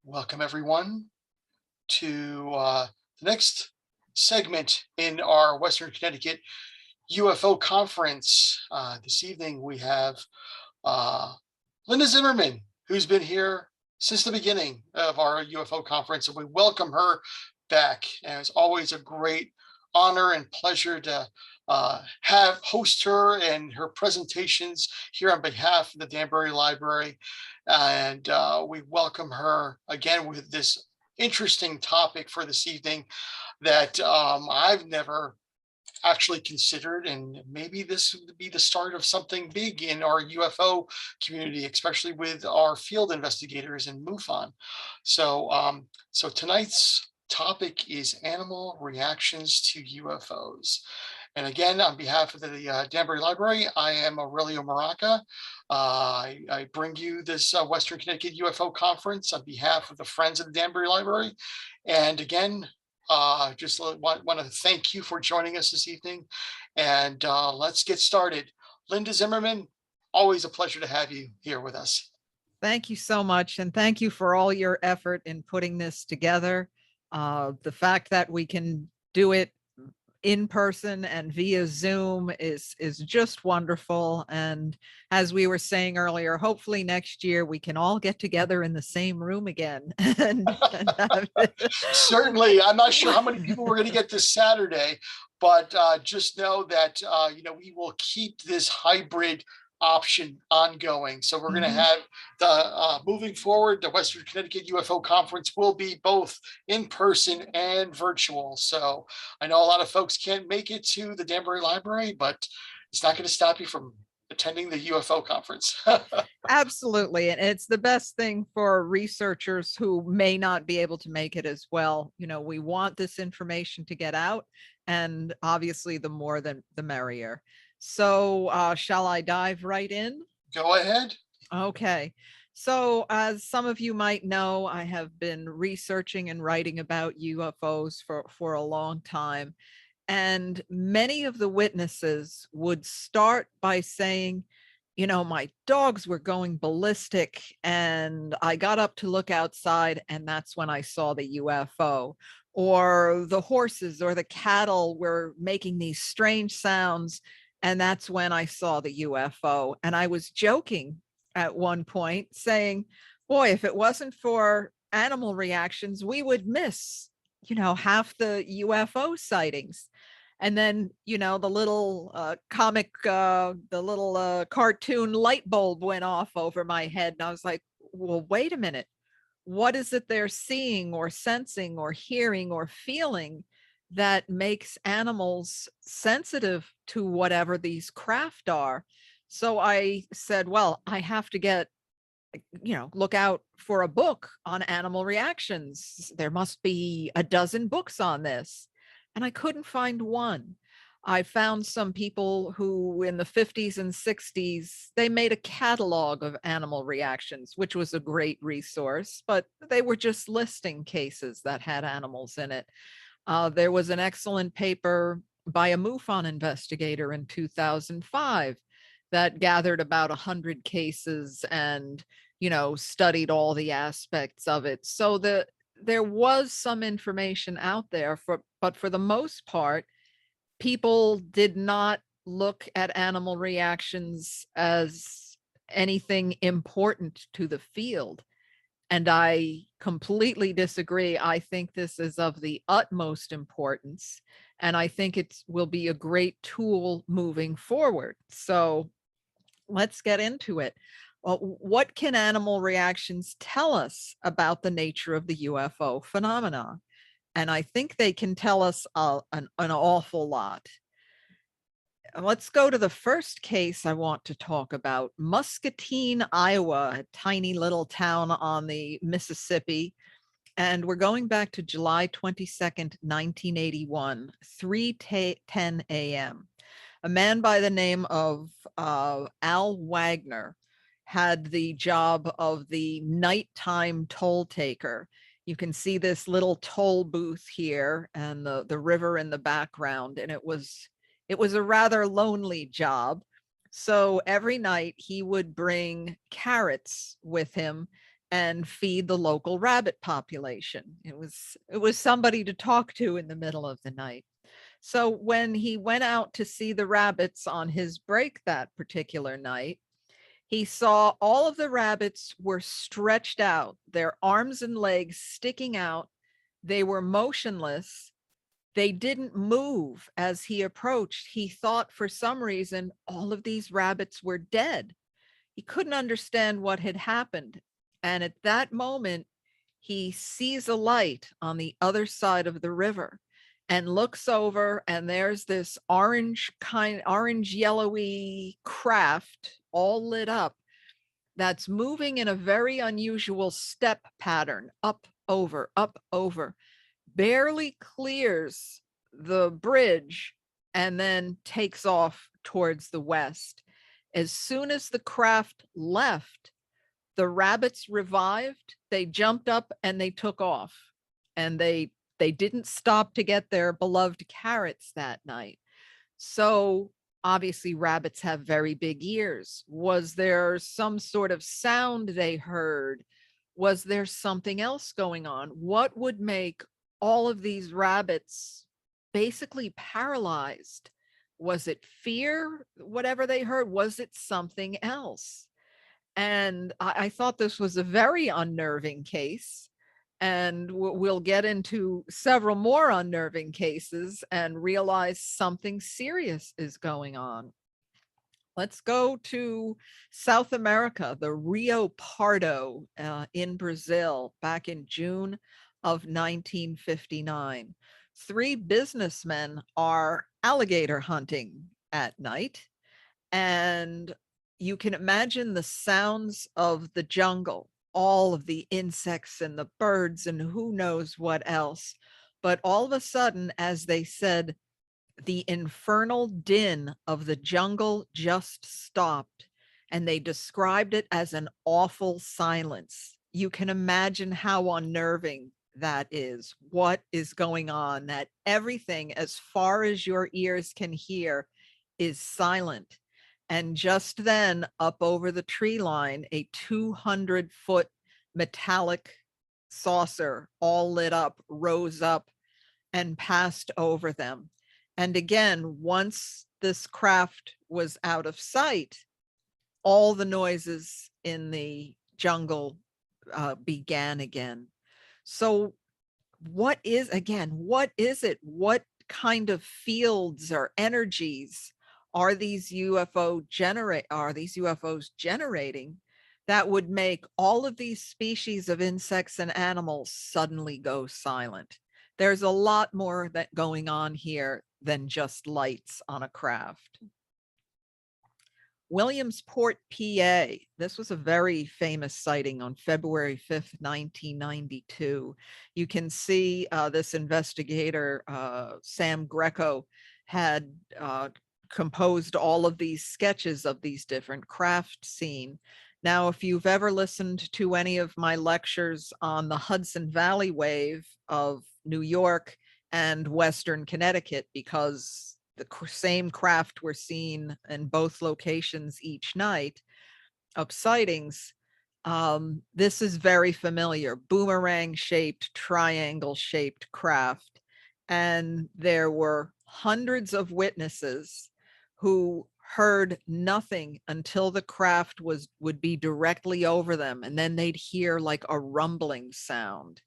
Welcome, everyone, to the next segment in our Western Connecticut UFO conference. This evening, we have uh, Linda Zimmermann, who's been here since the beginning of our UFO conference, and we welcome her back. And it's always a great honor and pleasure to have host her and her presentations here on behalf of the Danbury Library. And we welcome her again with this interesting topic for this evening that I've never actually considered, and maybe this would be the start of something big in our UFO community, especially with our field investigators in MUFON. So tonight's topic is animal reactions to UFOs. And again, on behalf of the Danbury Library, I am Aurelio Muraca. I bring you this Western Connecticut UFO conference on behalf of the Friends of the Danbury Library. And again, just want to thank you for joining us this evening. And let's get started. Linda Zimmermann, always a pleasure to have you here with us. Thank you so much. And thank you for all your effort in putting this together. The fact that we can do it in person and via Zoom is just wonderful. And as we were saying earlier, hopefully next year we can all get together in the same room again. Certainly, I'm not sure how many people we're going to get this Saturday, but just know that we will keep this hybrid option ongoing. So we're going to have the moving forward, the Western Connecticut UFO conference will be both in person and virtual. So I know a lot of folks can't make it to the Danbury Library, but it's not going to stop you from attending the UFO conference. Absolutely. And it's the best thing for researchers who may not be able to make it as well. We want this information to get out, and obviously the more the merrier. So shall I dive right in? Go ahead. Okay. So as some of you might know, I have been researching and writing about UFOs for a long time. And many of the witnesses would start by saying, my dogs were going ballistic and I got up to look outside and that's when I saw the UFO. Or the horses or the cattle were making these strange sounds and that's when I saw the UFO. And I was joking at one point saying, boy, if it wasn't for animal reactions, we would miss, half the UFO sightings. And then, the little the little cartoon light bulb went off over my head. And I was like, well, wait a minute. What is it they're seeing or sensing or hearing or feeling that makes animals sensitive to whatever these craft are? So I said, well, I have to look out for a book on animal reactions. There must be a dozen books on this. And I couldn't find one. I found some people who in the 50s and 60s, they made a catalog of animal reactions, which was a great resource, but they were just listing cases that had animals in it. There was an excellent paper by a MUFON investigator in 2005 that gathered about 100 cases and, studied all the aspects of it. So there was some information out there, but for the most part, people did not look at animal reactions as anything important to the field. And I completely disagree. I think this is of the utmost importance. And I think it will be a great tool moving forward. So let's get into it. Well, what can animal reactions tell us about the nature of the UFO phenomenon? And I think they can tell us an awful lot. Let's go to the first case I want to talk about. Muscatine, Iowa, a tiny little town on the Mississippi. And we're going back to July 22nd, 1981, 3:10 a.m. A man by the name of Al Wagner had the job of the nighttime toll taker. You can see this little toll booth here and the river in the background. And it was a rather lonely job. So every night he would bring carrots with him and feed the local rabbit population. It was somebody to talk to in the middle of the night. So when he went out to see the rabbits on his break that particular night, he saw all of the rabbits were stretched out, their arms and legs sticking out. They were motionless. They didn't move as he approached. He thought for some reason all of these rabbits were dead. He couldn't understand what had happened. And at that moment, he sees a light on the other side of the river and looks over, and there's this orange yellowy craft all lit up that's moving in a very unusual step pattern, up over, barely clears the bridge and then takes off towards the west. As soon as the craft left, the rabbits revived, they jumped up and they took off. And they didn't stop to get their beloved carrots that night. So obviously rabbits have very big ears. Was there some sort of sound they heard? Was there something else going on? What would make all of these rabbits basically paralyzed? Was it fear, whatever they heard? Was it something else? And I thought this was a very unnerving case. And we'll get into several more unnerving cases and realize something serious is going on. Let's go to South America, the Rio Pardo in Brazil, back in June of 1959. Three businessmen are alligator hunting at night, and you can imagine the sounds of the jungle, all of the insects and the birds and who knows what else. But all of a sudden, as they said, the infernal din of the jungle just stopped, and they described it as an awful silence. You can imagine how unnerving that is. What is going on? That everything, as far as your ears can hear, is silent. And just then, up over the tree line, a 200-foot metallic saucer, all lit up, rose up and passed over them. And again, once this craft was out of sight, all the noises in the jungle began again. So what is it? What kind of fields or energies are these UFOs generating that would make all of these species of insects and animals suddenly go silent? There's a lot more that going on here than just lights on a craft. Williamsport, PA. This was a very famous sighting on February 5th, 1992. You can see this investigator, Sam Greco, had composed all of these sketches of these different craft scene. Now, if you've ever listened to any of my lectures on the Hudson Valley wave of New York and Western Connecticut, because the same craft were seen in both locations each night of sightings, this is very familiar. Boomerang shaped, triangle shaped craft. And there were hundreds of witnesses who heard nothing until the craft would be directly over them, and then they'd hear like a rumbling sound.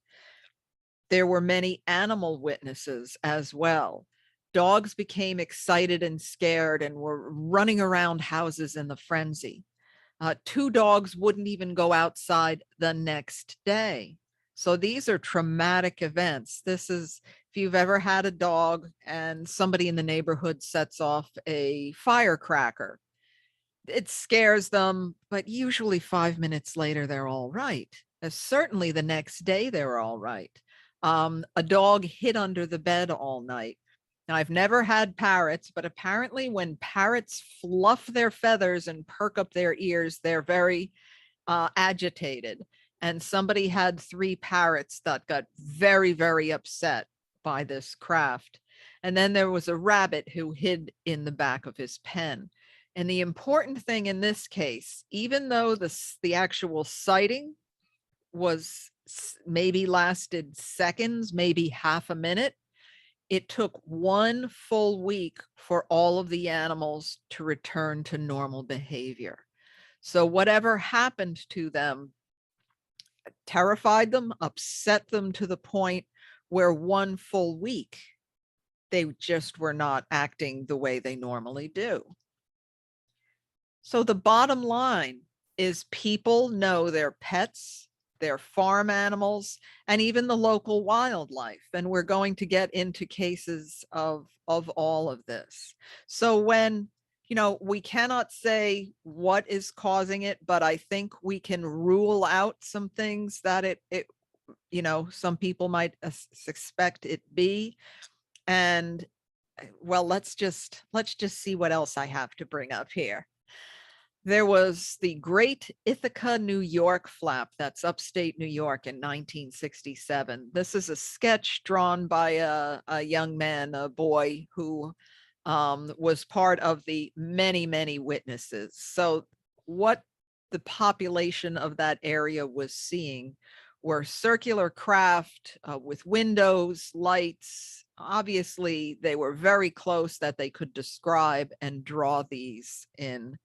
There were many animal witnesses as well. Dogs became excited and scared and were running around houses in the frenzy. Two dogs wouldn't even go outside the next day. So these are traumatic events. This is, if you've ever had a dog and somebody in the neighborhood sets off a firecracker, it scares them, but usually 5 minutes later, they're all right. Certainly the next day, they're all right. A dog hid under the bed all night. Now, I've never had parrots, but apparently when parrots fluff their feathers and perk up their ears, they're very agitated. And somebody had 3 parrots that got very, very upset by this craft. And then there was a rabbit who hid in the back of his pen. And the important thing in this case, even though the actual sighting maybe lasted seconds, maybe half a minute. It took 1 full week for all of the animals to return to normal behavior. So whatever happened to them terrified them, upset them to the point where 1 full week, they just were not acting the way they normally do. So the bottom line is people know their pets, their farm animals, and even the local wildlife. And we're going to get into cases of all of this. So when, we cannot say what is causing it, but I think we can rule out some things that some people might suspect it be. And well, let's just see what else I have to bring up here. There was the Great Ithaca, New York flap, that's upstate New York in 1967. This is a sketch drawn by a young man, a boy who was part of the many, many witnesses. So what the population of that area was seeing were circular craft with windows, lights. Obviously, they were very close that they could describe and draw these in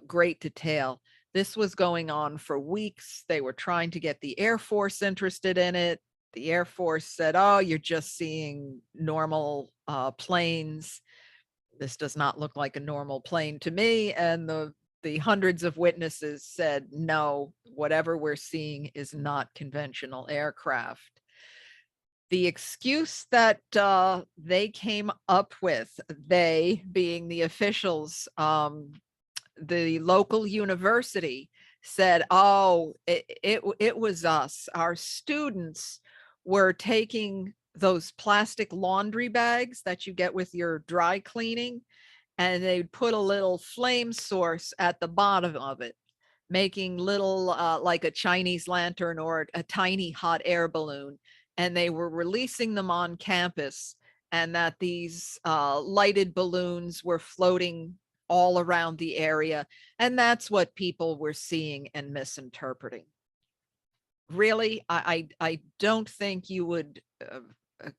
great detail. This was going on for weeks. They were trying to get the Air Force interested in it. The Air Force said, oh, you're just seeing normal planes. This does not look like a normal plane to me. And the hundreds of witnesses said, no, whatever we're seeing is not conventional aircraft. The excuse that they came up with, they being the officials, the local university said, oh, it was us. Our students were taking those plastic laundry bags that you get with your dry cleaning, and they'd put a little flame source at the bottom of it, making little, like a Chinese lantern or a tiny hot air balloon. And they were releasing them on campus, and that these lighted balloons were floating all around the area. And that's what people were seeing and misinterpreting. Really, I don't think you would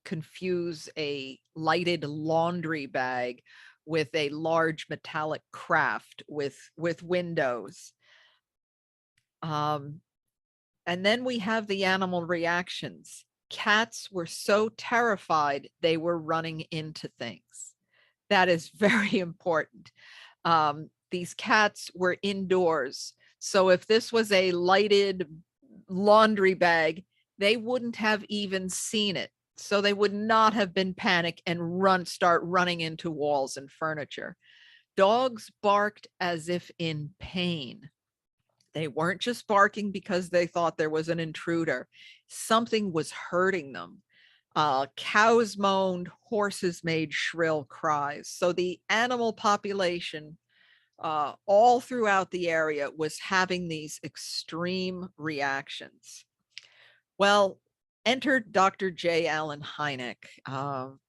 confuse a lighted laundry bag with a large metallic craft with windows. And then we have the animal reactions. Cats were so terrified they were running into things. That is very important. These cats were indoors. So if this was a lighted laundry bag, they wouldn't have even seen it. So they would not have been panicked and start running into walls and furniture. Dogs barked as if in pain. They weren't just barking because they thought there was an intruder. Something was hurting them. Cows moaned, horses made shrill cries. So the animal population all throughout the area was having these extreme reactions. Well, enter Dr. J. Allen Hynek.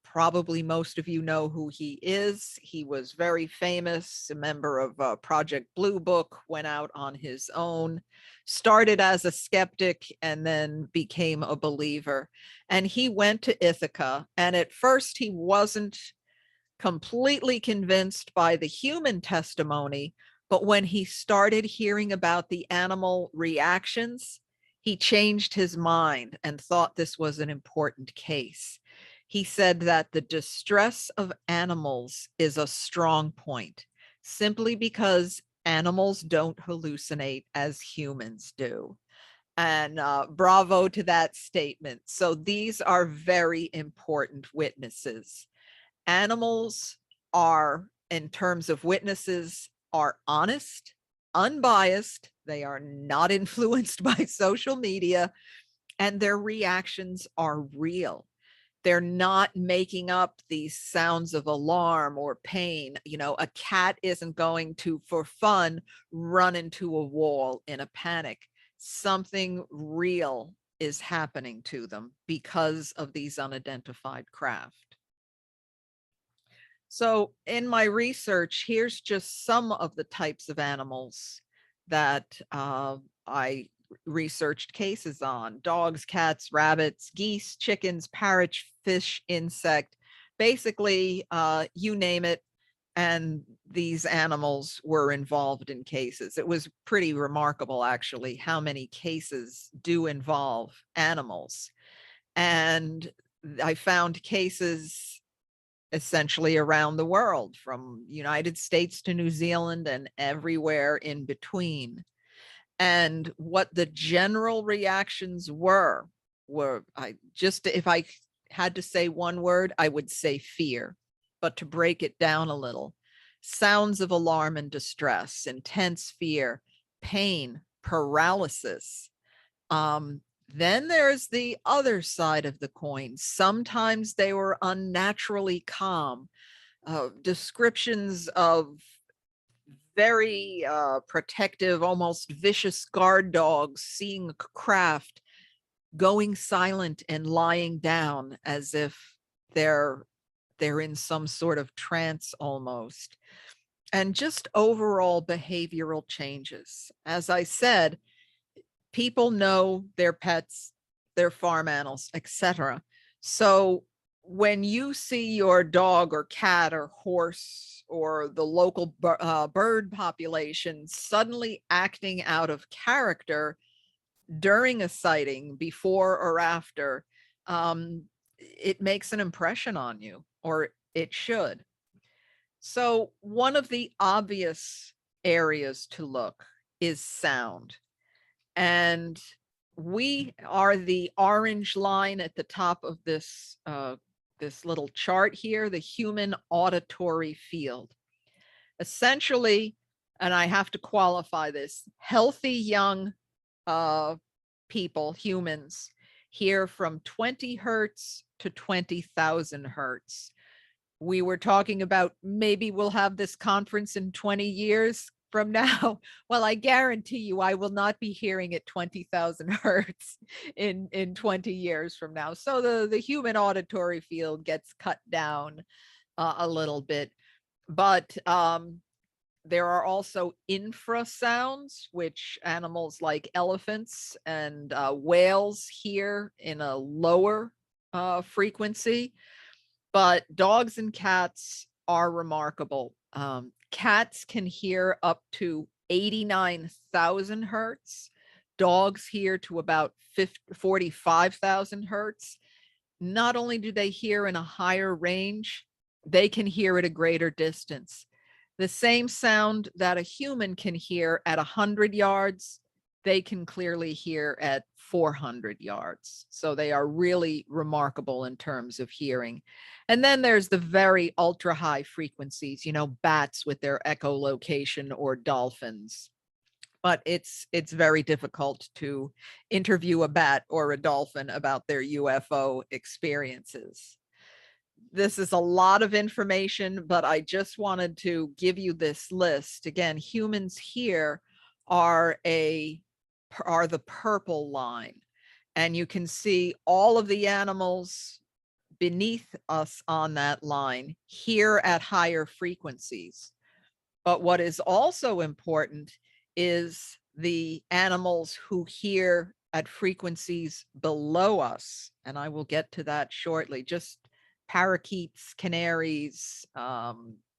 Probably most of you know who he is. He was very famous, a member of Project Blue Book, went out on his own, started as a skeptic, and then became a believer. And he went to Ithaca, and at first he wasn't completely convinced by the human testimony, but when he started hearing about the animal reactions, he changed his mind and thought this was an important case. He said that the distress of animals is a strong point, simply because animals don't hallucinate as humans do. And bravo to that statement. So these are very important witnesses. Animals are, in terms of witnesses, are honest, unbiased. They are not influenced by social media, and their reactions are real. They're not making up these sounds of alarm or pain. A cat isn't going to, for fun, run into a wall in a panic. Something real is happening to them because of these unidentified craft. So in my research, here's just some of the types of animals that I researched cases on: dogs, cats, rabbits, geese, chickens, parrots, fish, insect, basically, you name it. And these animals were involved in cases. It was pretty remarkable, actually, how many cases do involve animals. And I found cases essentially around the world, from United States to New Zealand and everywhere in between. And what the general reactions were, if I had to say one word, I would say fear. But to break it down a little: sounds of alarm and distress, intense fear, pain, paralysis. Then there's the other side of the coin. Sometimes they were unnaturally calm. Descriptions of very protective, almost vicious guard dogs seeing a craft, going silent and lying down as if they're in some sort of trance almost. And just overall behavioral changes. As I said, people know their pets, their farm animals, etc. So when you see your dog or cat or horse or the local bird population suddenly acting out of character during a sighting, before or after, it makes an impression on you, or it should. So one of the obvious areas to look is sound. And we are the orange line at the top of this little chart here, the human auditory field. Essentially, and I have to qualify this, healthy young people, humans, hear from 20 hertz to 20,000 hertz. We were talking about maybe we'll have this conference in 20 years from now. Well, I guarantee you I will not be hearing at 20,000 hertz in 20 years from now. So the human auditory field gets cut down a little bit. But there are also infrasounds, which animals like elephants and whales hear in a lower frequency. But dogs and cats are remarkable. Cats can hear up to 89,000 hertz. Dogs hear to about 45,000 hertz. Not only do they hear in a higher range, they can hear at a greater distance. The same sound that a human can hear at 100 yards, they can clearly hear at 400 yards. So they are really remarkable in terms of hearing. And then there's the very ultra high frequencies, bats with their echolocation, or dolphins. But it's very difficult to interview a bat or a dolphin about their UFO experiences. This is a lot of information, but I just wanted to give you this list. Again, humans here are the purple line, and you can see all of the animals beneath us on that line here at higher frequencies. But what is also important is the animals who hear at frequencies below us. And I will get to that shortly. Just parakeets, canaries,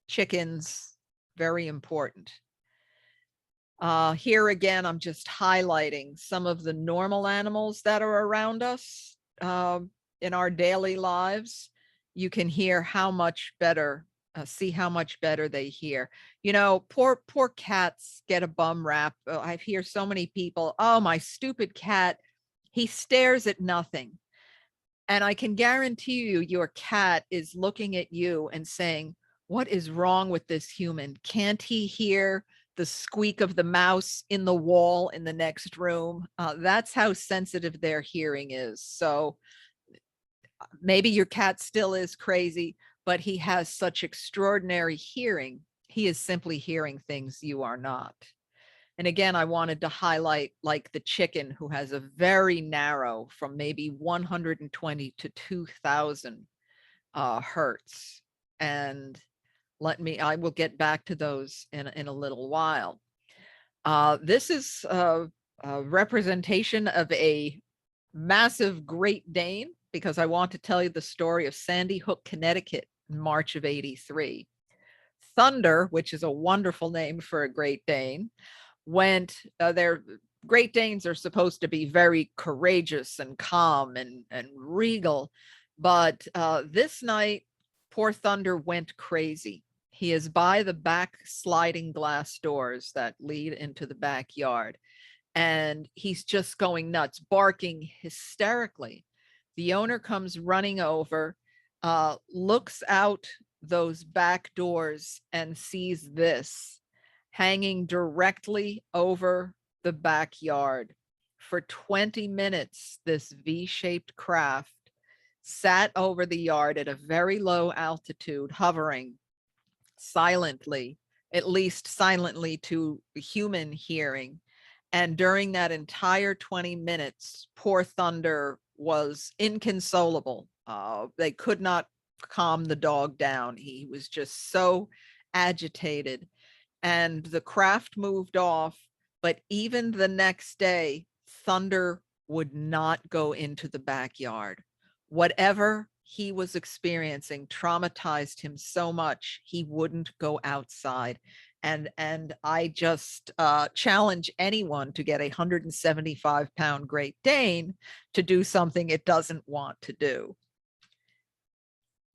chickens, very important. Here again, I'm just highlighting some of the normal animals that are around us in our daily lives. You can hear how much better, see how much better they hear. Poor cats get a bum rap. I hear so many people, oh, my stupid cat, he stares at nothing. And I can guarantee you, your cat is looking at you and saying, what is wrong with this human? Can't he hear the squeak of the mouse in the wall in the next room? That's how sensitive their hearing is. So maybe your cat still is crazy, but he has such extraordinary hearing. He is simply hearing things you are not. And again, I wanted to highlight like the chicken, who has a very narrow, from maybe 120 to 2000 hertz. And I will get back to those in a little while. This is representation of a massive Great Dane, because I want to tell you the story of Sandy Hook, Connecticut in March of '83. Thunder, which is a wonderful name for a Great Dane, their Great Danes are supposed to be very courageous and calm and regal. But this night, poor Thunder went crazy. He is by the back sliding glass doors that lead into the backyard, and he's just going nuts, barking hysterically. The owner comes running over, looks out those back doors and sees this hanging directly over the backyard. For 20 minutes, this V-shaped craft sat over the yard at a very low altitude, hovering silently, at least silently to human hearing. And during that entire 20 minutes, poor Thunder was inconsolable. They could not calm the dog down. He was just so agitated. And the craft moved off. But even the next day, Thunder would not go into the backyard. Whatever he was experiencing traumatized him so much, he wouldn't go outside. And I just challenge anyone to get a 175-pound Great Dane to do something it doesn't want to do.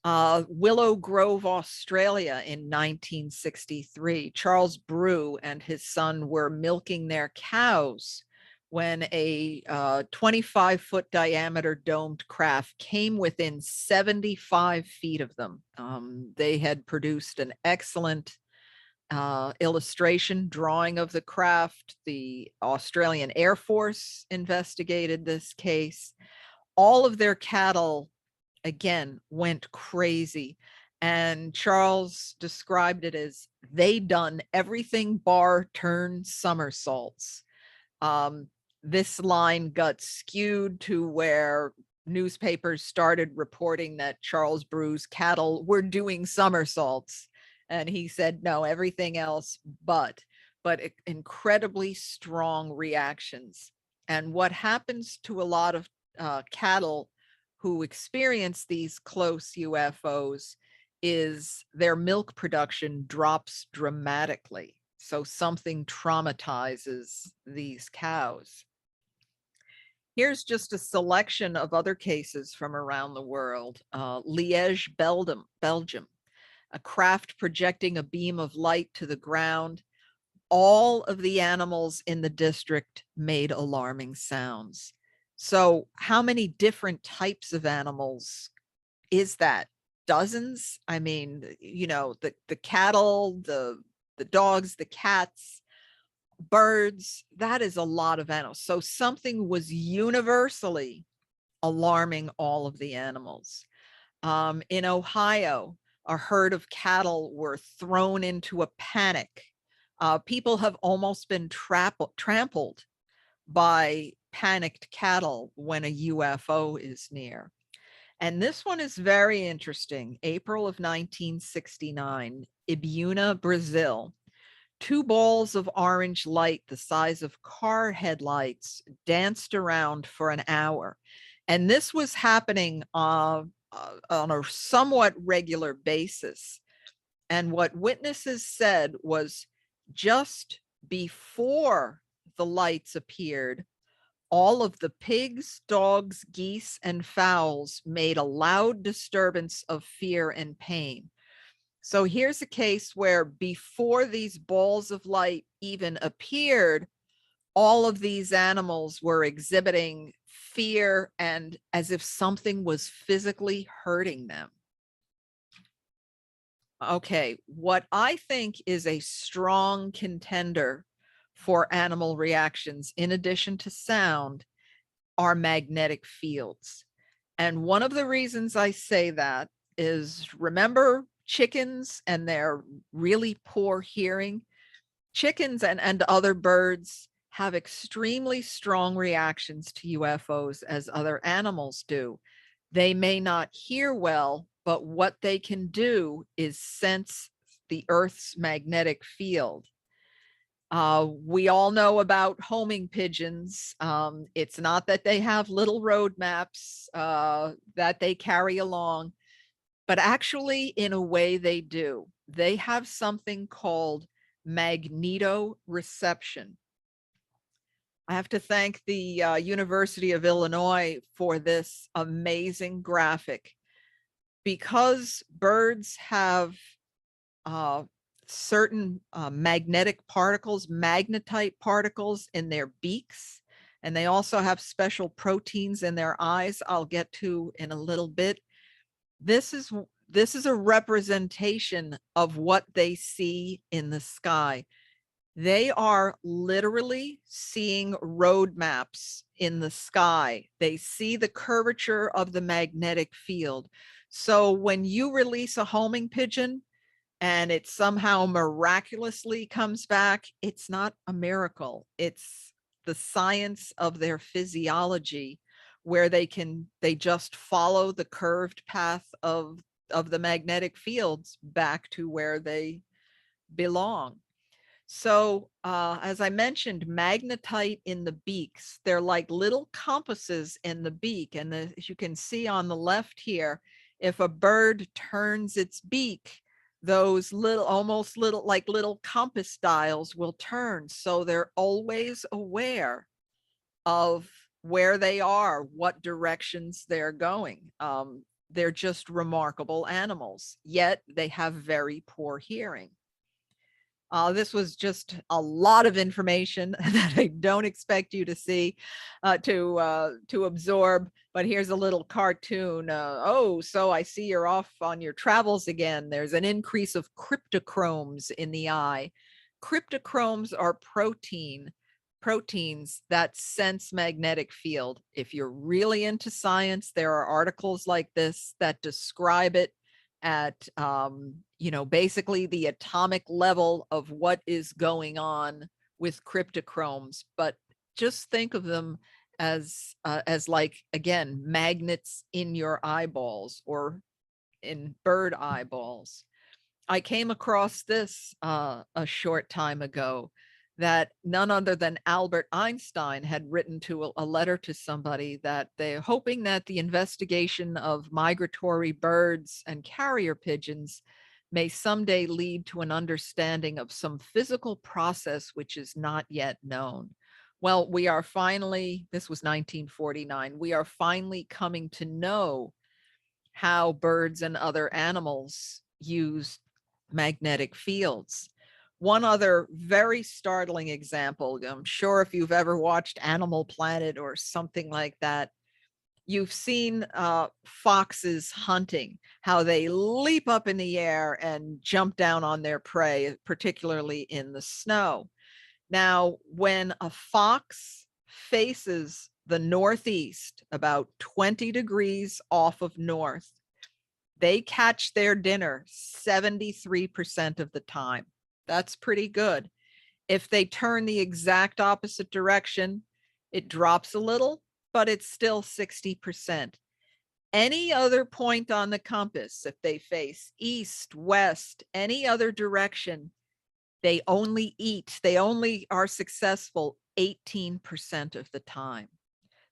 Willow Grove, Australia in 1963, Charles Brew and his son were milking their cows when a 25-foot diameter domed craft came within 75 feet of them. They had produced an excellent illustration drawing of the craft. The Australian Air Force investigated this case. All of their cattle, again, went crazy. And Charles described it as they done everything bar turn somersaults. This line got skewed to where newspapers started reporting that Charles Brew's cattle were doing somersaults. And he said, no, everything else but incredibly strong reactions. And what happens to a lot of cattle who experience these close UFOs is their milk production drops dramatically. So something traumatizes these cows. Here's just a selection of other cases from around the world. Liège, Belgium, a craft projecting a beam of light to the ground. All of the animals in the district made alarming sounds. So how many different types of animals is that? Dozens? I mean, the cattle, the dogs, the cats, birds, that is a lot of animals. So something was universally alarming all of the animals. In Ohio, a herd of cattle were thrown into a panic. People have almost been trampled by panicked cattle when a UFO is near. And this one is very interesting. April of 1969, Ibuna, Brazil. 2 balls of orange light the size of car headlights danced around for an hour. And this was happening on a somewhat regular basis. And what witnesses said was just before the lights appeared, all of the pigs, dogs, geese, and fowls made a loud disturbance of fear and pain. So here's a case where before these balls of light even appeared, all of these animals were exhibiting fear and as if something was physically hurting them. Okay, what I think is a strong contender for animal reactions, in addition to sound, are magnetic fields. And one of the reasons I say that is, remember chickens and their really poor hearing? Chickens and other birds have extremely strong reactions to UFOs as other animals do. They may not hear well, but what they can do is sense the Earth's magnetic field. We all know about homing pigeons. It's not that they have little road maps that they carry along, but actually, in a way, they do. They have something called magnetoreception. I have to thank the University of Illinois for this amazing graphic, because birds have uh, certain magnetic particles, magnetite particles in their beaks, and they also have special proteins in their eyes I'll get to in a little bit. This is this is a representation of what they see in the sky. They are literally seeing road maps in the sky. They see the curvature of the magnetic field. So when you release a homing pigeon and it somehow miraculously comes back, it's not a miracle. It's the science of their physiology, where they just follow the curved path of the magnetic fields back to where they belong. So, as I mentioned, magnetite in the beaks, they're like little compasses in the beak. And as you can see on the left here, if a bird turns its beak, those little, almost little, like little compass dials will turn. So they're always aware of where they are, what directions they're going. They're just remarkable animals, yet they have very poor hearing. This was just a lot of information that I don't expect you to see, to absorb. But here's a little cartoon. Oh, so I see you're off on your travels again. There's an increase of cryptochromes in the eye. Cryptochromes are proteins that sense magnetic field. If you're really into science, there are articles like this that describe it at basically the atomic level of what is going on with cryptochromes. But just think of them as like, again, magnets in your eyeballs or in bird eyeballs. I came across this a short time ago, that none other than Albert Einstein had written to a letter to somebody, that they're hoping that the investigation of migratory birds and carrier pigeons may someday lead to an understanding of some physical process which is not yet known. Well, we are finally, this was 1949, we are finally coming to know how birds and other animals use magnetic fields. One other very startling example, I'm sure if you've ever watched Animal Planet or something like that, you've seen foxes hunting, how they leap up in the air and jump down on their prey, particularly in the snow. Now, when a fox faces the northeast, about 20 degrees off of north, they catch their dinner 73% of the time. That's pretty good. If they turn the exact opposite direction, it drops a little, but it's still 60%. Any other point on the compass, if they face east, west, any other direction, they only are successful 18% of the time.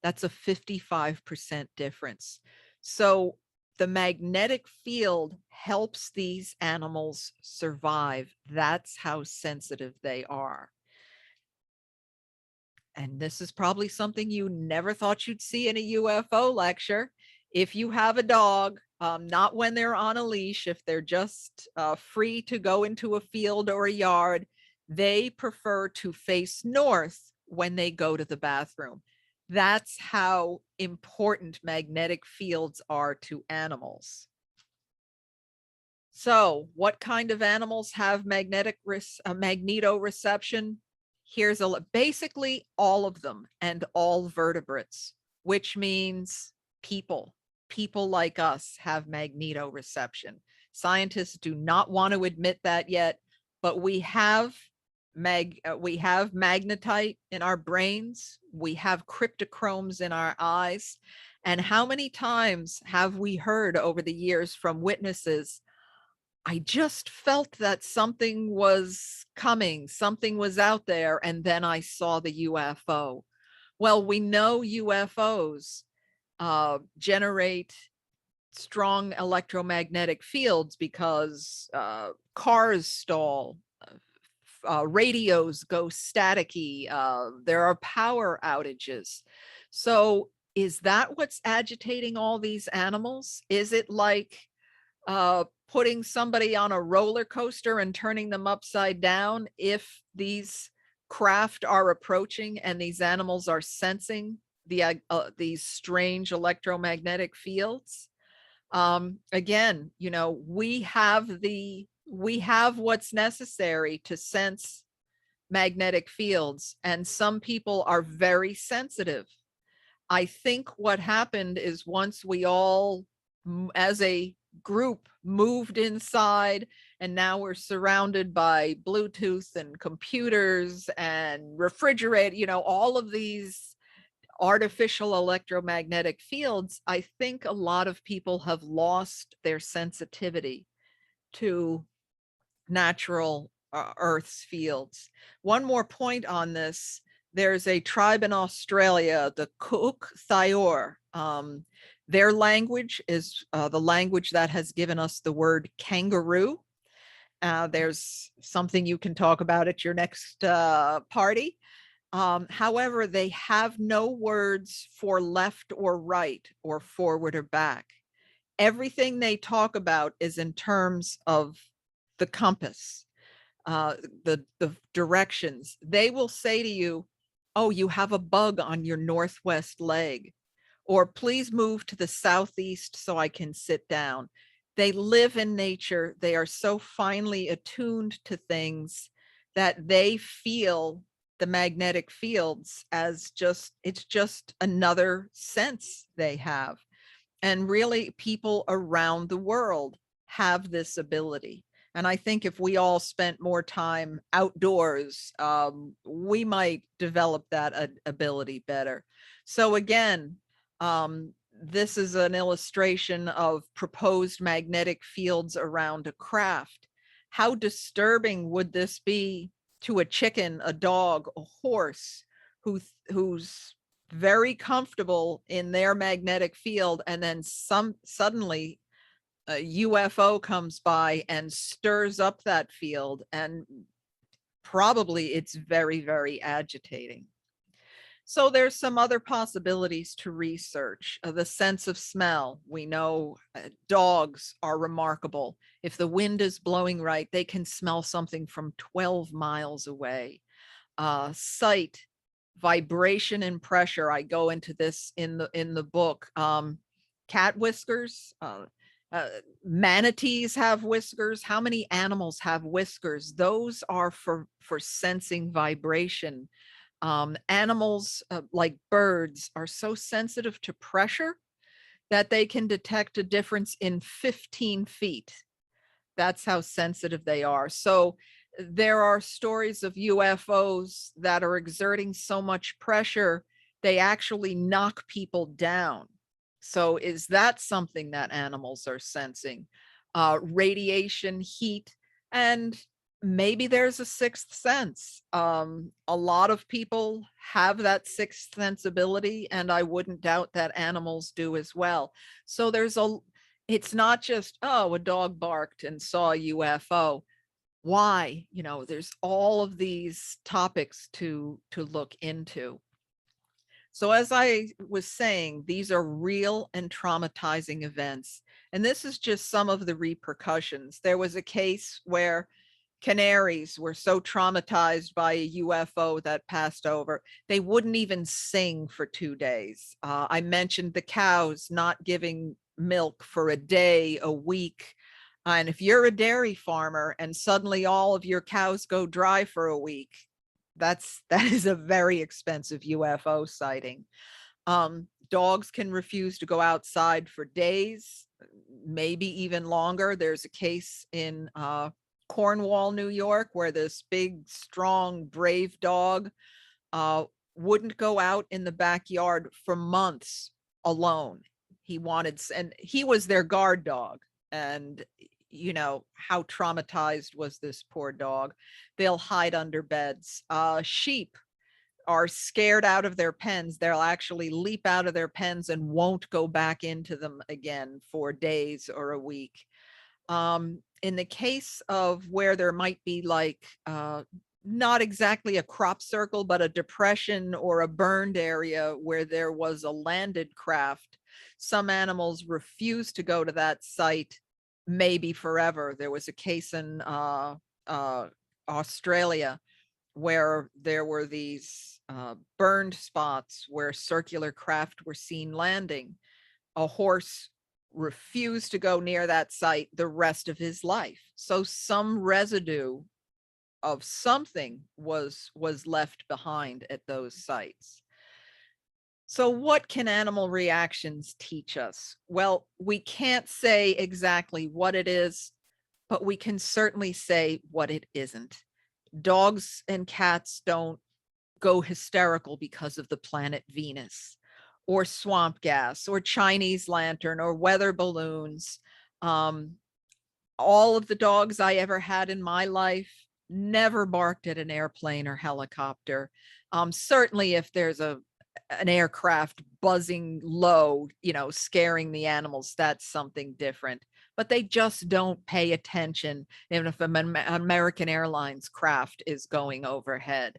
That's a 55% difference. So the magnetic field helps these animals survive. That's how sensitive they are. And this is probably something you never thought you'd see in a UFO lecture. If you have a dog, not when they're on a leash, if they're just free to go into a field or a yard, they prefer to face north when they go to the bathroom. That's how important magnetic fields are to animals. So what kind of animals have magnetoreception? Here's basically all of them, and all vertebrates, which means people like us have magnetoreception. Scientists do not want to admit that yet, but we have magnetite in our brains. We have cryptochromes in our eyes. And how many times have we heard over the years from witnesses, I just felt that something was coming, something was out there, and then I saw the UFO. Well, we know UFOs generate strong electromagnetic fields because cars stall, radios go staticky, there are power outages. So, is that what's agitating all these animals? Is it like putting somebody on a roller coaster and turning them upside down if these craft are approaching and these animals are sensing these strange electromagnetic fields? Again, you know, we have what's necessary to sense magnetic fields, and some people are very sensitive. I think what happened is once we all, as a group, moved inside, and now we're surrounded by Bluetooth and computers and refrigerator, you know, all of these artificial electromagnetic fields, I think a lot of people have lost their sensitivity to natural Earth's fields. One more point on this. There's a tribe in Australia, the Cook Thayor. Their language is the language that has given us the word kangaroo. There's something you can talk about at your next party. However, they have no words for left or right or forward or back. Everything they talk about is in terms of the compass, the directions. They will say to you, "Oh, you have a bug on your northwest leg," or "Please move to the southeast so I can sit down." They live in nature. They are so finely attuned to things that they feel the magnetic fields as it's just another sense they have. And really, people around the world have this ability. And I think if we all spent more time outdoors, we might develop that ability better. So again, this is an illustration of proposed magnetic fields around a craft. How disturbing would this be to a chicken, a dog, a horse who's very comfortable in their magnetic field, and then suddenly a UFO comes by and stirs up that field, and probably it's very, very agitating. So there's some other possibilities to research. The sense of smell. We know dogs are remarkable. If the wind is blowing right, they can smell something from 12 miles away. Sight, vibration and pressure. I go into this in the book. Cat whiskers, manatees have whiskers. How many animals have whiskers? Those are for sensing vibration. Animals like birds are so sensitive to pressure that they can detect a difference in 15 feet. That's how sensitive they are. So there are stories of UFOs that are exerting so much pressure, they actually knock people down. So is that something that animals are sensing? Radiation, heat, and maybe there's a sixth sense. A lot of people have that sixth sensibility, and I wouldn't doubt that animals do as well. So it's not just, oh, a dog barked and saw a UFO. Why? You know, there's all of these topics to look into. So as I was saying, these are real and traumatizing events. And this is just some of the repercussions. There was a case where canaries were so traumatized by a UFO that passed over, they wouldn't even sing for 2 days. I mentioned the cows not giving milk for a day, a week. And if you're a dairy farmer and suddenly all of your cows go dry for a week, that is a very expensive UFO sighting. Dogs can refuse to go outside for days, maybe even longer. There's a case in Cornwall, New York, where this big, strong, brave dog wouldn't go out in the backyard for months alone. And he was their guard dog. And how traumatized was this poor dog. They'll hide under beds. Sheep are scared out of their pens. They'll actually leap out of their pens and won't go back into them again for days or a week. In the case of where there might be like not exactly a crop circle, but a depression or a burned area where there was a landed craft, some animals refuse to go to that site, maybe forever. There was a case in Australia where there were these burned spots where circular craft were seen landing. A horse refused to go near that site the rest of his life. So some residue of something was left behind at those sites. So what can animal reactions teach us? Well, we can't say exactly what it is, but we can certainly say what it isn't. Dogs and cats don't go hysterical because of the planet Venus or swamp gas or Chinese lantern or weather balloons. All of the dogs I ever had in my life never barked at an airplane or helicopter. Certainly if there's an aircraft buzzing low, scaring the animals, that's something different. But they just don't pay attention even if an American Airlines craft is going overhead.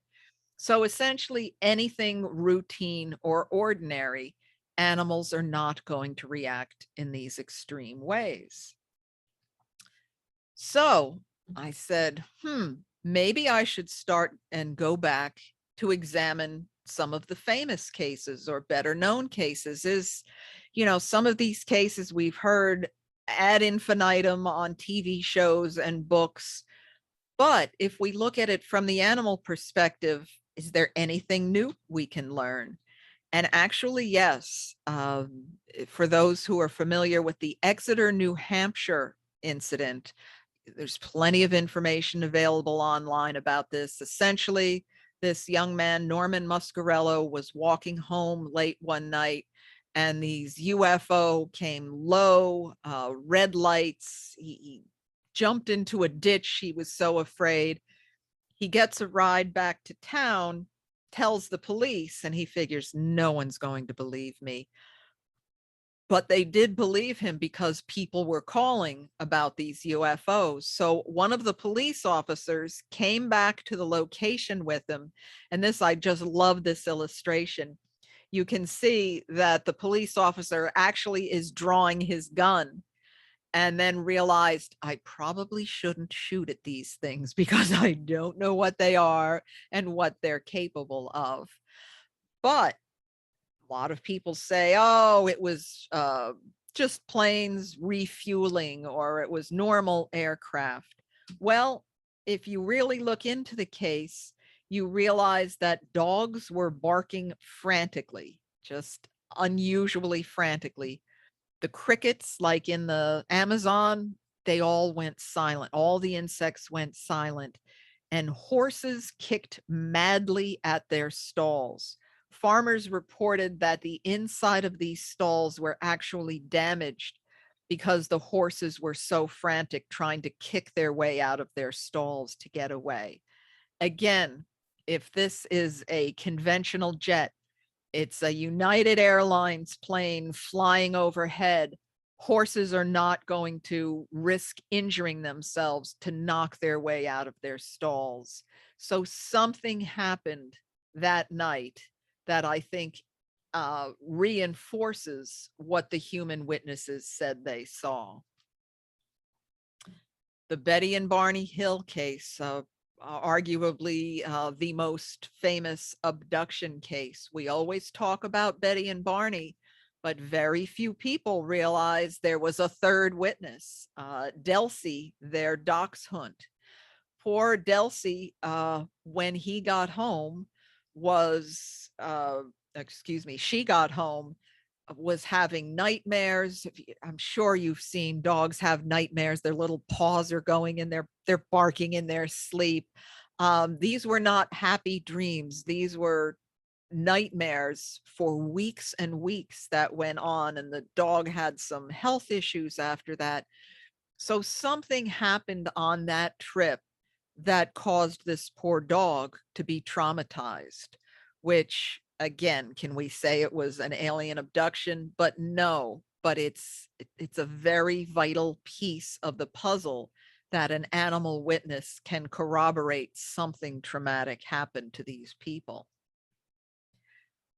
So essentially anything routine or ordinary, animals are not going to react in these extreme ways. So I said, maybe I should start and go back to examine some of the famous cases or better known cases. Some of these cases we've heard ad infinitum on TV shows and books. But if we look at it from the animal perspective, is there anything new we can learn? And actually, yes. For those who are familiar with the Exeter, New Hampshire incident, there's plenty of information available online about this. Essentially, this young man, Norman Muscarello, was walking home late one night and these UFO came low, red lights. He jumped into a ditch. He was so afraid. He gets a ride back to town, tells the police, and he figures no one's going to believe me. But they did believe him because people were calling about these UFOs. So one of the police officers came back to the location with him. And this, I just love this illustration. You can see that the police officer actually is drawing his gun and then realized I probably shouldn't shoot at these things because I don't know what they are and what they're capable of. But a lot of people say, oh, it was just planes refueling or it was normal aircraft. Well, if you really look into the case, you realize that dogs were barking frantically, just unusually frantically. The crickets, like in the Amazon, they all went silent. All the insects went silent. And horses kicked madly at their stalls. Farmers reported that the inside of these stalls were actually damaged because the horses were so frantic trying to kick their way out of their stalls to get away. Again, if this is a conventional jet, it's a United Airlines plane flying overhead, horses are not going to risk injuring themselves to knock their way out of their stalls. So something happened that night that I think reinforces what the human witnesses said they saw. The Betty and Barney Hill case, arguably the most famous abduction case. We always talk about Betty and Barney, but very few people realize there was a third witness, Delcy, their dachshund. Poor Delcy, when he got home, she got home, was having nightmares. I'm sure you've seen dogs have nightmares. Their little paws are going and they're barking in their sleep. These were not happy dreams. These were nightmares for weeks and weeks that went on. And the dog had some health issues after that. So something happened on that trip that caused this poor dog to be traumatized, which again, can we say it was an alien abduction? But no, but it's a very vital piece of the puzzle that an animal witness can corroborate something traumatic happened to these people.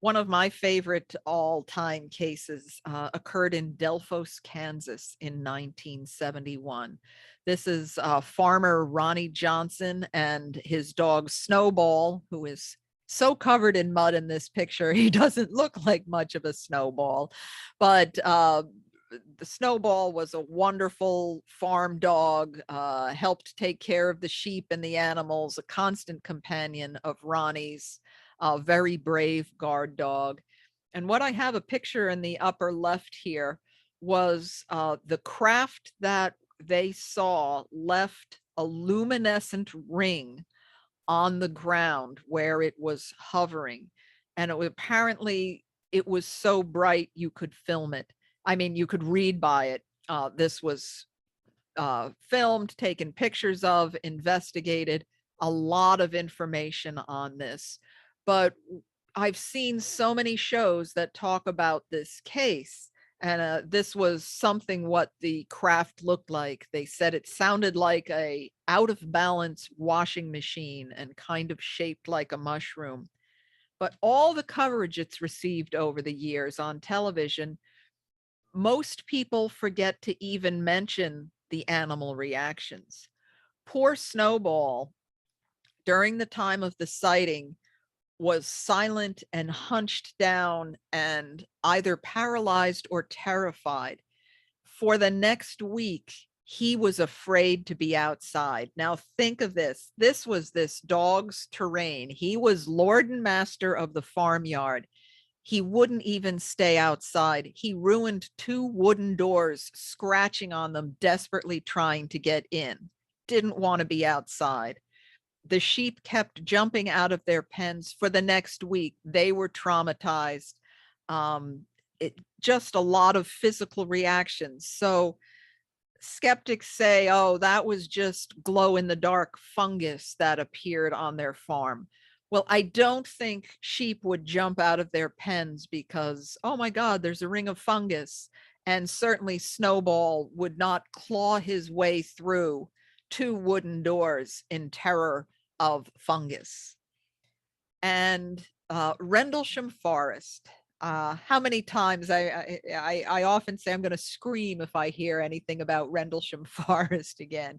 One of my favorite all-time cases occurred in Delphos, Kansas in 1971. This is farmer Ronnie Johnson and his dog Snowball, who is so covered in mud in this picture, he doesn't look like much of a snowball. But the Snowball was a wonderful farm dog, helped take care of the sheep and the animals, a constant companion of Ronnie's, a very brave guard dog. And what I have a picture in the upper left here was the craft that they saw left a luminescent ring on the ground where it was hovering. And apparently it was so bright you could film it. I mean, you could read by it. This was filmed, taken pictures of, investigated, a lot of information on this. But I've seen so many shows that talk about this case. And this was something what the craft looked like. They said it sounded like a out of balance washing machine and kind of shaped like a mushroom. But all the coverage it's received over the years on television, most people forget to even mention the animal reactions. Poor Snowball, during the time of the sighting, was silent and hunched down and either paralyzed or terrified. For the next week, he was afraid to be outside. Now, think of this. This was this dog's terrain. He was lord and master of the farmyard. He wouldn't even stay outside. He ruined two wooden doors, scratching on them, desperately trying to get in. Didn't want to be outside. The sheep kept jumping out of their pens for the next week. They were traumatized. Just a lot of physical reactions. So skeptics say, oh, that was just glow in the dark fungus that appeared on their farm. Well, I don't think sheep would jump out of their pens because, oh my God, there's a ring of fungus. And certainly Snowball would not claw his way through two wooden doors in terror of fungus. And Rendlesham Forest. How many times I often say I'm going to scream if I hear anything about Rendlesham Forest again.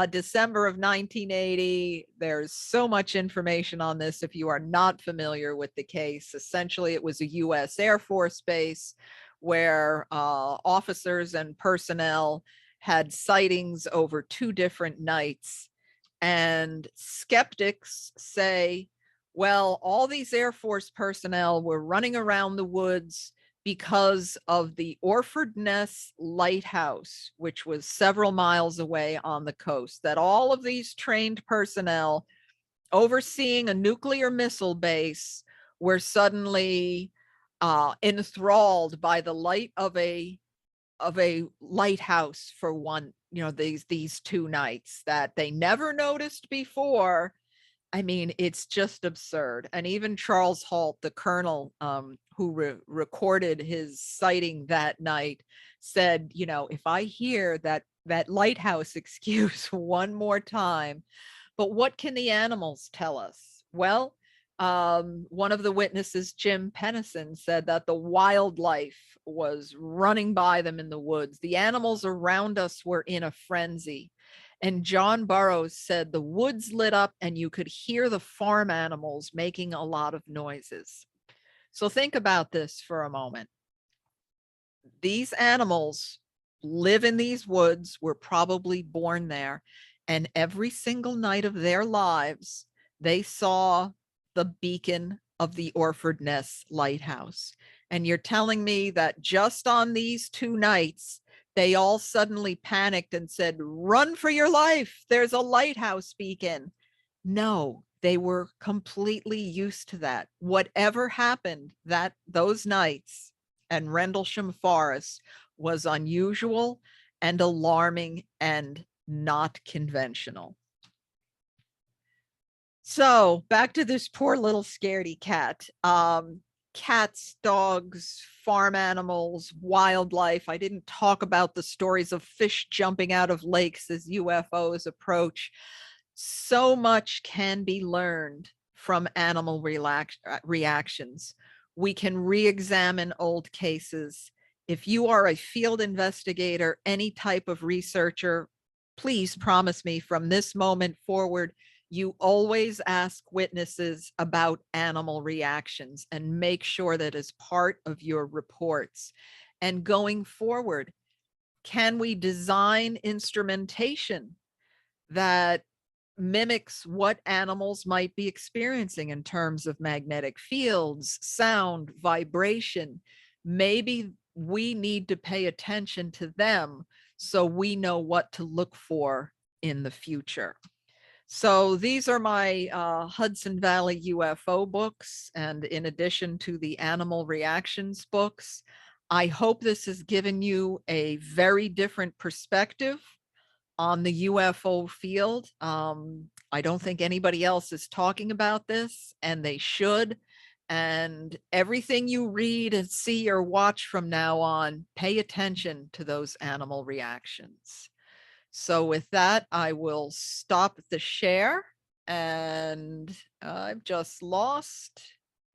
December of 1980. There's so much information on this. If you are not familiar with the case, essentially it was a U.S. Air Force base where officers and personnel had sightings over 2 different nights. And skeptics say, well, all these Air Force personnel were running around the woods because of the Orford Ness Lighthouse, which was several miles away on the coast, that all of these trained personnel overseeing a nuclear missile base were suddenly enthralled by the light of a lighthouse for one, these 2 nights that they never noticed before. I mean, it's just absurd. And even Charles Halt, the colonel who recorded his sighting that night, said, if I hear that lighthouse excuse one more time. But what can the animals tell us? Well, one of the witnesses, Jim Pennison, said that the wildlife was running by them in the woods. The animals around us were in a frenzy. And John Burroughs said the woods lit up and you could hear the farm animals making a lot of noises. So think about this for a moment. These animals live in these woods, were probably born there, and every single night of their lives, they saw the beacon of the Orford Ness Lighthouse. And you're telling me that just on these 2 nights, they all suddenly panicked and said, run for your life. There's a lighthouse beacon. No, they were completely used to that. Whatever happened those nights and Rendlesham Forest was unusual and alarming and not conventional. So back to this poor little scaredy cat. Cats, dogs, farm animals, wildlife. I didn't talk about the stories of fish jumping out of lakes as UFOs approach. So much can be learned from animal reactions. We can re-examine old cases. If you are a field investigator, any type of researcher, please promise me from this moment forward, you always ask witnesses about animal reactions and make sure that is part of your reports. And going forward, can we design instrumentation that mimics what animals might be experiencing in terms of magnetic fields, sound, vibration? Maybe we need to pay attention to them so we know what to look for in the future. So these are my Hudson Valley UFO books. And in addition to the animal reactions books, I hope this has given you a very different perspective on the UFO field. I don't think anybody else is talking about this, and they should. And everything you read and see or watch from now on, pay attention to those animal reactions. So with that, I will stop the share, and I've just lost.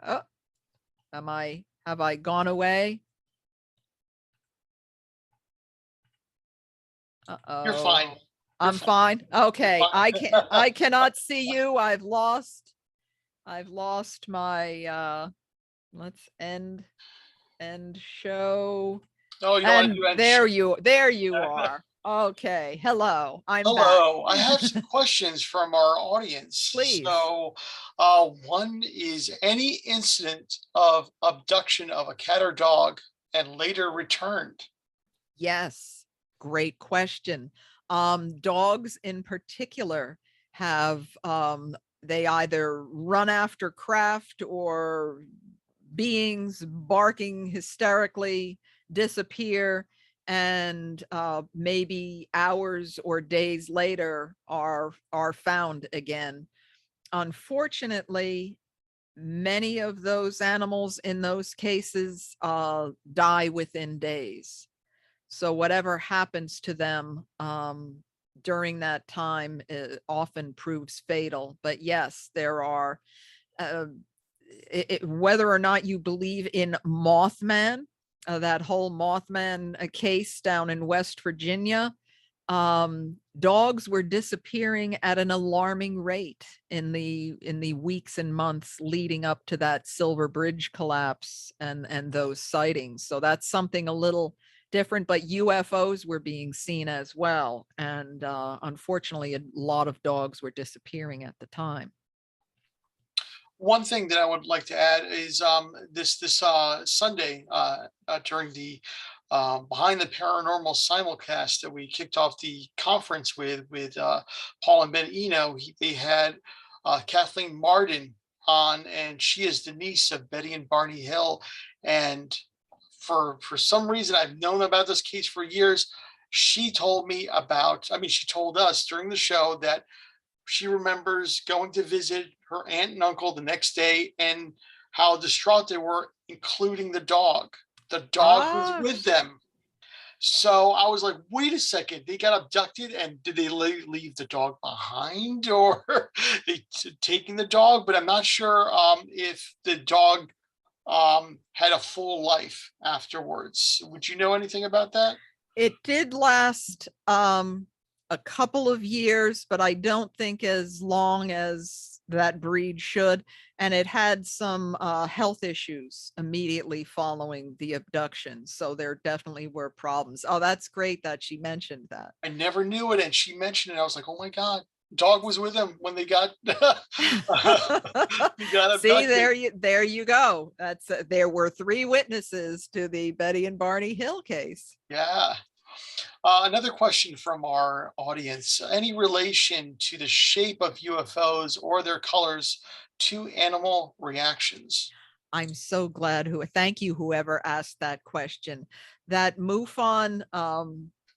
Oh, have I gone away? You're Uh-oh. fine. I'm fine. Okay. Fine. I cannot see you. I've lost my let's end show. Oh, you don't want to And do any there you are. Okay. Hello. I'm back. Hello, I have some questions from our audience. Please. So, one is any incident of abduction of a cat or dog and later returned? Yes, great question. Dogs in particular have they either run after craft or beings barking hysterically, disappear, and maybe hours or days later are found again. Unfortunately, many of those animals in those cases die within days. So whatever happens to them during that time often proves fatal. But yes, there are, whether or not you believe in Mothman, that whole Mothman case down in West Virginia, dogs were disappearing at an alarming rate in the weeks and months leading up to that Silver Bridge collapse and those sightings. So that's something a little different, but UFOs were being seen as well. And unfortunately, a lot of dogs were disappearing at the time. One thing that I would like to add is this Sunday during the Behind the Paranormal simulcast that we kicked off the conference with Paul and Ben Eno. They had Kathleen Marden on, and she is the niece of Betty and Barney Hill. And for some reason, I've known about this case for years. She told me about, I mean, she told us during the show that she remembers going to visit her aunt and uncle the next day and how distraught they were, including the dog. The dog was with them. So I was like, wait a second, they got abducted, and did they leave the dog behind, or they taking the dog? But I'm not sure if the dog had a full life afterwards. Would you know anything about that? It did last a couple of years, but I don't think as long as that breed should. And it had some health issues immediately following the abduction. So there definitely were problems. Oh, that's great that she mentioned that. I never knew it, and she mentioned it. I was like, oh my God, dog was with him when they got, See, there you go. That's there were 3 witnesses to the Betty and Barney Hill case. Yeah. Another question from our audience: any relation to the shape of UFOs or their colors to animal reactions? I'm so glad thank you, whoever asked that question. That MUFON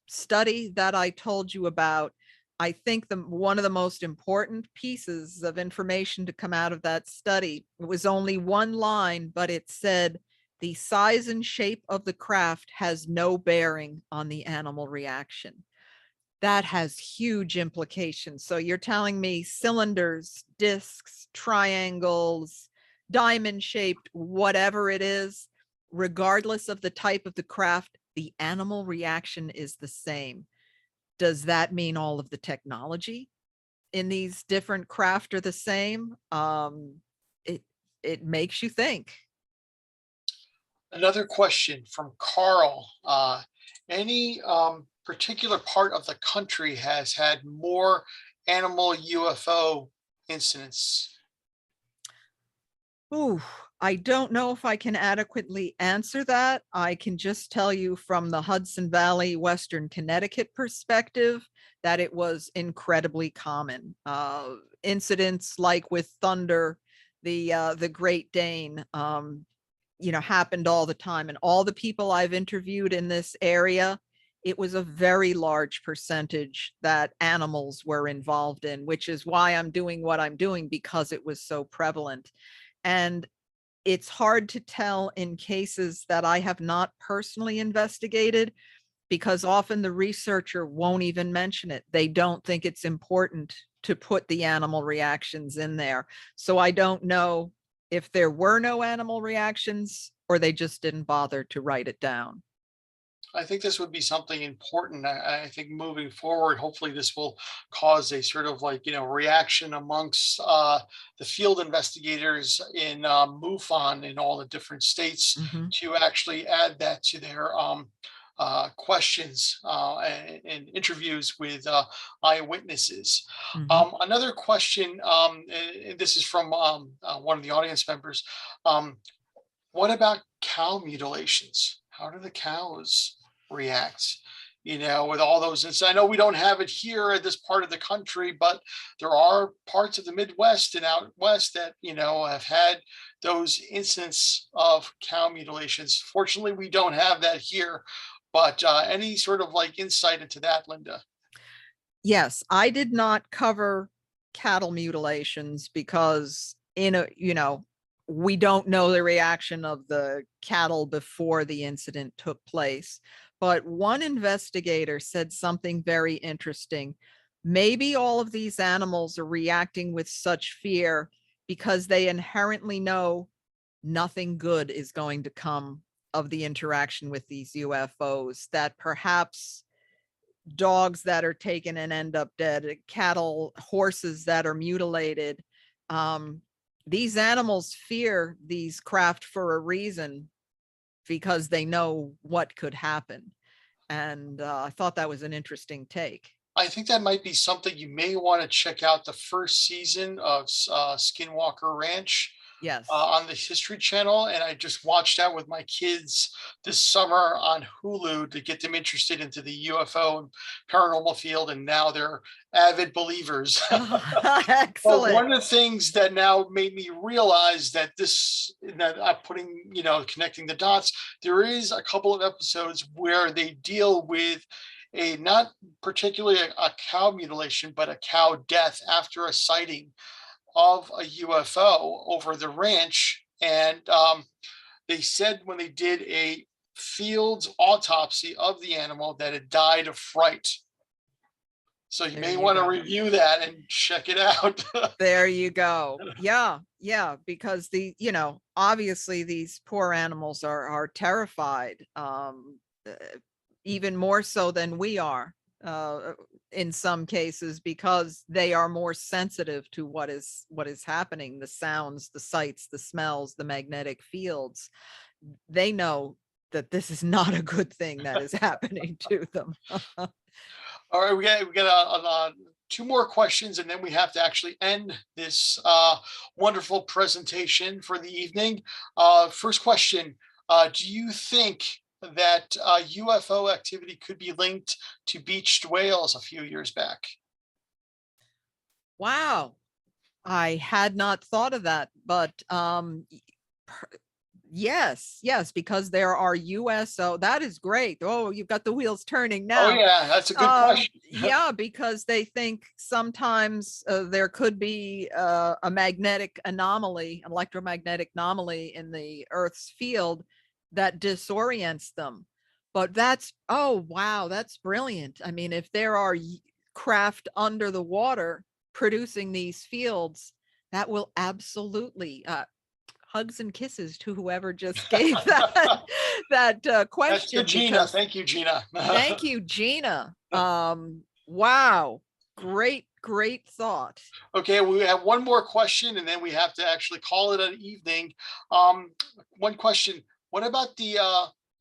study that I told you about, I think one of the most important pieces of information to come out of that study, it was only one line, but it said, the size and shape of the craft has no bearing on the animal reaction. That has huge implications. So you're telling me cylinders, discs, triangles, diamond shaped, whatever it is, regardless of the type of the craft, the animal reaction is the same. Does that mean all of the technology in these different craft are the same? It makes you think. Another question from Carl. Any particular part of the country has had more animal UFO incidents? Ooh, I don't know if I can adequately answer that. I can just tell you from the Hudson Valley, Western Connecticut perspective that it was incredibly common. Incidents like with Thunder, the Great Dane, happened all the time. And all the people I've interviewed in this area, it was a very large percentage that animals were involved in, which is why I'm doing what I'm doing, because it was so prevalent. And it's hard to tell in cases that I have not personally investigated, because often the researcher won't even mention it. They don't think it's important to put the animal reactions in there. So I don't know if there were no animal reactions or they just didn't bother to write it down. I think this would be something important. I think moving forward, hopefully this will cause a sort of like, reaction amongst the field investigators in MUFON in all the different states Mhm, to actually add that to their questions and interviews with eyewitnesses. mhm. Another question, and this is from one of the audience members. Um, what about cow mutilations? How do the cows react? With all those. And so I know we don't have it here at this part of the country, but there are parts of the Midwest and out west that, have had those incidents of cow mutilations. Fortunately, we don't have that here. But any sort of like insight into that, Linda? Yes, I did not cover cattle mutilations because we don't know the reaction of the cattle before the incident took place. But one investigator said something very interesting. Maybe all of these animals are reacting with such fear because they inherently know nothing good is going to come of the interaction with these UFOs, that perhaps dogs that are taken and end up dead, cattle, horses that are mutilated. Um, these animals fear these craft for a reason, because they know what could happen. And I thought that was an interesting take. I think that might be something you may want to check out the first season of Skinwalker Ranch Yes. on the History Channel, and I just watched that with my kids this summer on Hulu to get them interested into the UFO and paranormal field, and now they're avid believers. But Excellent. one of the things that now made me realize that I'm putting, connecting the dots, there is a couple of episodes where they deal with a not particularly a cow mutilation, but a cow death after a sighting of a UFO over the ranch. And they said when they did a field autopsy of the animal that it died of fright. So you There may you want to go. review that and check it out. There you go. Yeah, yeah, because obviously these poor animals are terrified, uh, even more so than we are, uh, in some cases, because they are more sensitive to what is happening, the sounds, the sights, the smells, the magnetic fields. They know that this is not a good thing that is happening to them. All right, we got two more questions, and then we have to actually end this wonderful presentation for the evening. First question: do you think that UFO activity could be linked to beached whales a few years back? Wow. I had not thought of that, but Yes, yes, because there are USO. That is great. Oh, you've got the wheels turning Oh now. yeah, that's a good question. Yeah, because they think sometimes there could be a magnetic anomaly, electromagnetic anomaly in the Earth's field that disorients them. But that's, oh, wow, that's brilliant. I mean, if there are craft under the water producing these fields, that will absolutely hugs and kisses to whoever just gave that That's to question, Gina. because Thank you, Gina. thank you, Gina. Wow, great thought. Okay, we have one more question, and then we have to actually call it an evening. Um, One question: what about the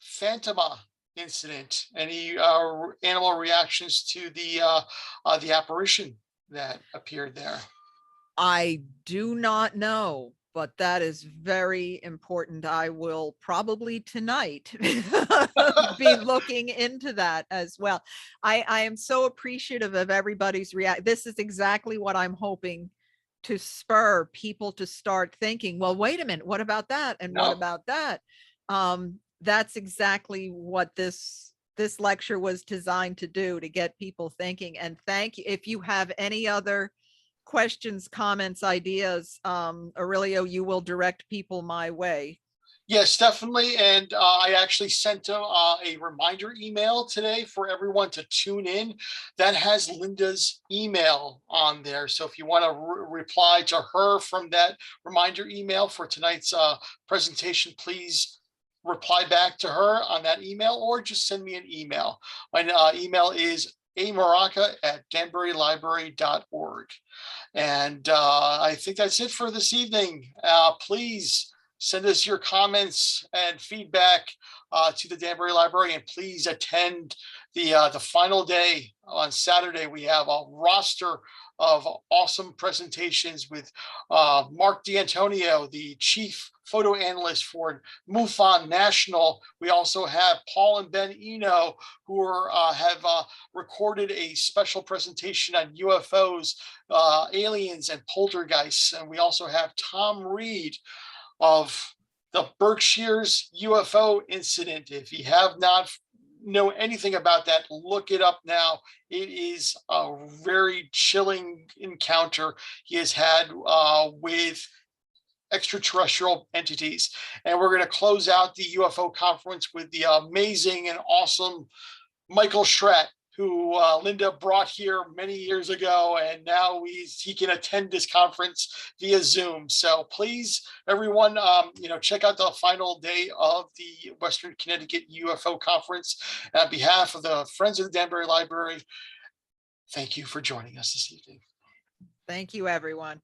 Phantoma incident? Any animal reactions to the apparition that appeared there? I do not know, but that is very important. I will probably tonight be looking into that as well. I am so appreciative of everybody's react. This is exactly what I'm hoping to spur people to start thinking, well, wait a minute, what about that? And what No. about that? That's exactly what this lecture was designed to do, to get people thinking. And thank you. If you have any other questions, comments, ideas, Aurelio, you will direct people my way. Yes, definitely. And I actually sent a reminder email today for everyone to tune in. That has Linda's email on there. So if you want to reply to her from that reminder email for tonight's presentation, please reply back to her on that email, or just send me an email. My email is amuraca@danburylibrary.org. And I think that's it for this evening. Please send us your comments and feedback to the Danbury Library, and please attend the final day on Saturday. We have a roster of awesome presentations with Mark D'Antonio, the chief photo analyst for MUFON National. We also have Paul and Ben Eno, who have recorded a special presentation on UFOs, aliens, and poltergeists. And we also have Tom Reed of the Berkshire's UFO incident. If you have not know anything about that, look it up now. It is a very chilling encounter he has had with extraterrestrial entities. And we're going to close out the UFO conference with the amazing and awesome Michael Schratt, who Linda brought here many years ago, and now he can attend this conference via Zoom. So please, everyone, check out the final day of the Western Connecticut UFO conference. On behalf of the Friends of the Danbury Library, thank you for joining us this evening. Thank you, everyone.